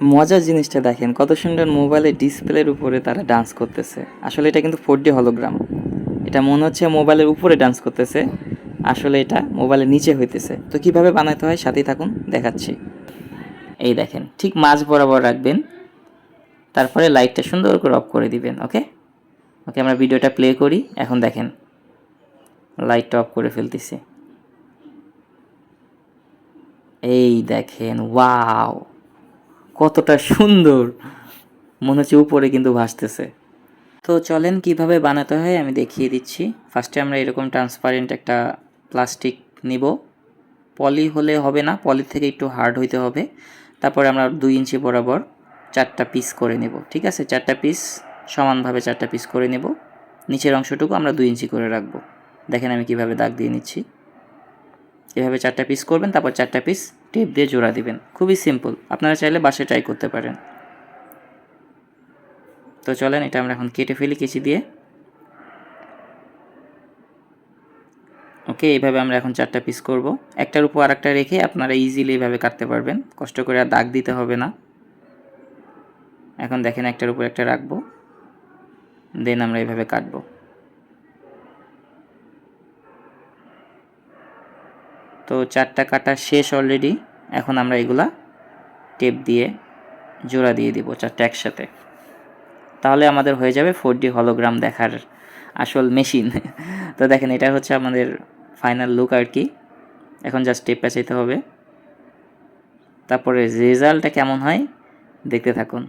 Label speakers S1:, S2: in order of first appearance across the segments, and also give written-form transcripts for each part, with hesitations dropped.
S1: মজার জিনিসটা দেখেন, কত সুন্দর মোবাইলের ডিসপ্লের উপরে তারা ডান্স করতেছে। আসলে এটা কিন্তু 4D হলোগ্রাম। এটা মনে হচ্ছে মোবাইলের উপরে ডান্স করতেছে, আসলে এটা মোবাইলের নিচে হইতেছে। তো কিভাবে বানাতে হয় সাথেই থাকুন, দেখাচ্ছি। এই দেখেন, ঠিক মাঝ বরাবর রাখবেন, তারপরে লাইটটা সুন্দর করে অফ করে দিবেন। ওকে ওকে, আমরা ভিডিওটা প্লে করি। এখন দেখেন, লাইটটা অফ করে ফেলতেছি। এই দেখেন, ওয়াও, কতটা সুন্দর, মনে হচ্ছে উপরে কিন্তু ভাসতেছে। তো চলেন কিভাবে বানাতে হয় আমি দেখিয়ে দিচ্ছি। ফার্স্টে আমরা এরকম ট্রান্সপারেন্ট একটা প্লাস্টিক নিব। পলি হলে হবে না, পলি থেকে একটু হার্ড হইতে হবে। তারপরে আমরা 2 ইঞ্চি বরাবর 4টা পিস করে নেব। ঠিক আছে, 4টা পিস সমানভাবে 4টা পিস করে নেব। নিচের অংশটুকু আমরা 2 ইঞ্চি করে রাখবো। দেখেন আমি কিভাবে দাগ দিয়ে নিচ্ছি। এভাবে 4টা পিস করবেন, তারপর 4টা পিস টেপ দিয়ে জোড়া দিবেন। খুবই সিম্পল, আপনারা চাইলে বাসায় ট্রাই করতে পারেন। তো চলেন এটা আমরা এখন কেটে ফেলি কেচি দিয়ে। ওকে, এইভাবে আমরা এখন 4টা পিস করব। একটার উপর আরেকটা রেখে আপনারা ইজিলি এইভাবে কাটতে পারবেন, কষ্ট করে আর দাগ দিতে হবে না। এখন দেখেন, একটার উপর একটা রাখবো, দেন আমরা এইভাবে কাটবো। তো 4টা কাটা শেষ অলরেডি। এখন আমরা এগুলা টেপ দিয়ে জোড়া দিয়ে দিব 4টা একসাথে। তাহলে আমাদের হয়ে যাবে 4D হলোগ্রাম দেখার আসল মেশিন। তো দেখেন, এটা হচ্ছে আমাদের ফাইনাল লুক আর কি। এখন জাস্ট টেপ পেঁচাইতে হবে, তারপরে রেজাল্টটা কেমন হয় দেখতে থাকুন।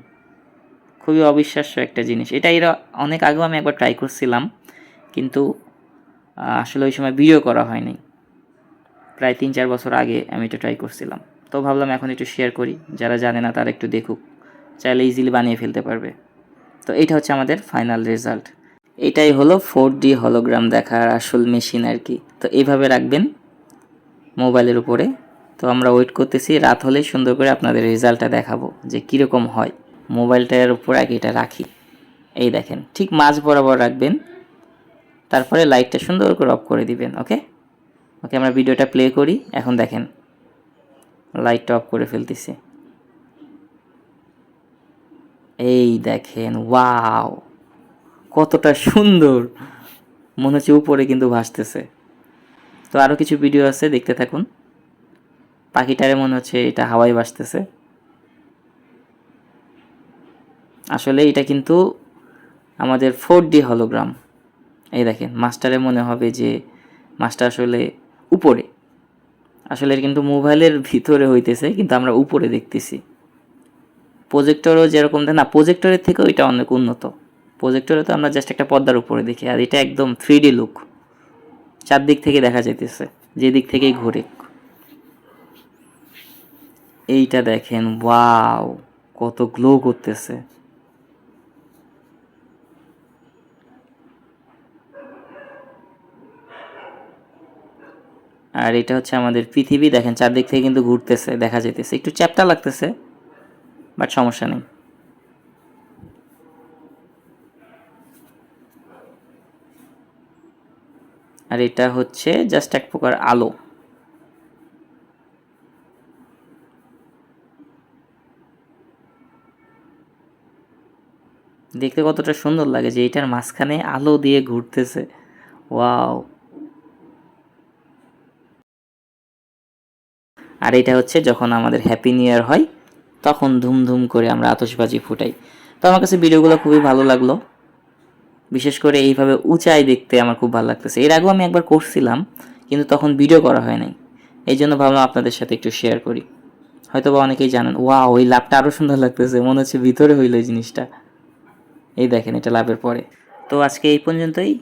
S1: খুবই অবিশ্বাস্য একটা জিনিস এটা। এরা অনেক আগেও আমি একবার ট্রাই করছিলাম, কিন্তু আসলে ওই সময় ভিডিও করা হয়নি। প্রায় 3-4 বছর আগে আমি এটা ট্রাই করছিলাম। তো ভাবলাম এখন একটু শেয়ার করি, যারা জানে না তারা একটু দেখুক, চাইলে ইজিলি বানিয়ে ফেলতে পারবে। তো এইটা হচ্ছে আমাদের ফাইনাল রেজাল্ট। এটাই হলো 4D হলোগ্রাম দেখার আসল মেশিন আর কি। তো এইভাবে রাখবেন মোবাইলের উপরে। তো আমরা ওয়েট করতেছি, রাত হলেই সুন্দর করে আপনাদের রেজাল্টটা দেখাবো যে কীরকম হয়। মোবাইলটার উপর আগে এটা রাখি। এই দেখেন, ঠিক মাঝ বরাবর রাখবেন, তারপরে লাইটটা সুন্দর করে অফ করে দিবেন। ওকে ওকে, আমরা ভিডিওটা প্লে করি। এখন দেখেন, লাইটটা অফ করে ফেলতেছি। এই দেখেন, ওয়াও, কতটা সুন্দর, মনে হচ্ছে উপরে কিন্তু ভাসতেছে। তো আরও কিছু ভিডিও আছে, দেখতে থাকুন। পাখিটারে মনে হচ্ছে এটা হাওয়ায় ভাসতেছে। আসলে এটা কিন্তু আমাদের 4D হলোগ্রাম। এই দেখেন, মাস্টারে মনে হবে যে মাছটা আসলে উপরে। আসলে কিন্তু মোবাইলের ভিতরে হইতেছে, কিন্তু আমরা উপরে দেখতেছি। প্রজেক্টরও যেরকম দেয় না, প্রজেক্টরের থেকেও এটা অনেক উন্নত। প্রজেক্টরে তো আমরা জাস্ট একটা পর্দার উপরে দেখি, আর এটা একদম 3D লুক, চারদিক থেকে দেখা যাইতেছে, যেদিক থেকেই ঘুরে। এইটা দেখেন, ওয়াও, কত গ্লো করতেছে। আর এটা হচ্ছে আমাদের পৃথিবী, দেখেন চারদিক থেকে কিন্তু ঘুরতেছে, দেখা যাইতেছে। একটু চ্যাপ্টা লাগতেছে, বাট সমস্যা নেই। আর এটা হচ্ছে জাস্ট এক প্রকার আলো। দেখতে কতটা সুন্দর লাগে যে এটার মাঝখানে আলো দিয়ে ঘুরতেছে। ওয়াও। আর এটা হচ্ছে যখন আমাদের হ্যাপি নিউ ইয়ার হয়, তখন ধুমধুম করে আমরা আতশবাজি ফুটাই। তো আমার কাছে ভিডিওগুলো খুবই ভালো লাগলো, বিশেষ করে এইভাবে উঁচাই দেখতে আমার খুব ভালো লাগতেছে। এর আগেও আমি একবার করছিলাম, কিন্তু তখন ভিডিও করা হয় নাই। এই জন্য ভাবলাম আপনাদের সাথে একটু শেয়ার করি, হয়তো বা অনেকেই জানেন। ওয়াও, ওই লাভটা আরও সুন্দর লাগতেছে, মনে হচ্ছে ভিতরে হইলো এই জিনিসটা। এই দেখেন, এটা লাভের পরে। তো আজকে এই পর্যন্তই।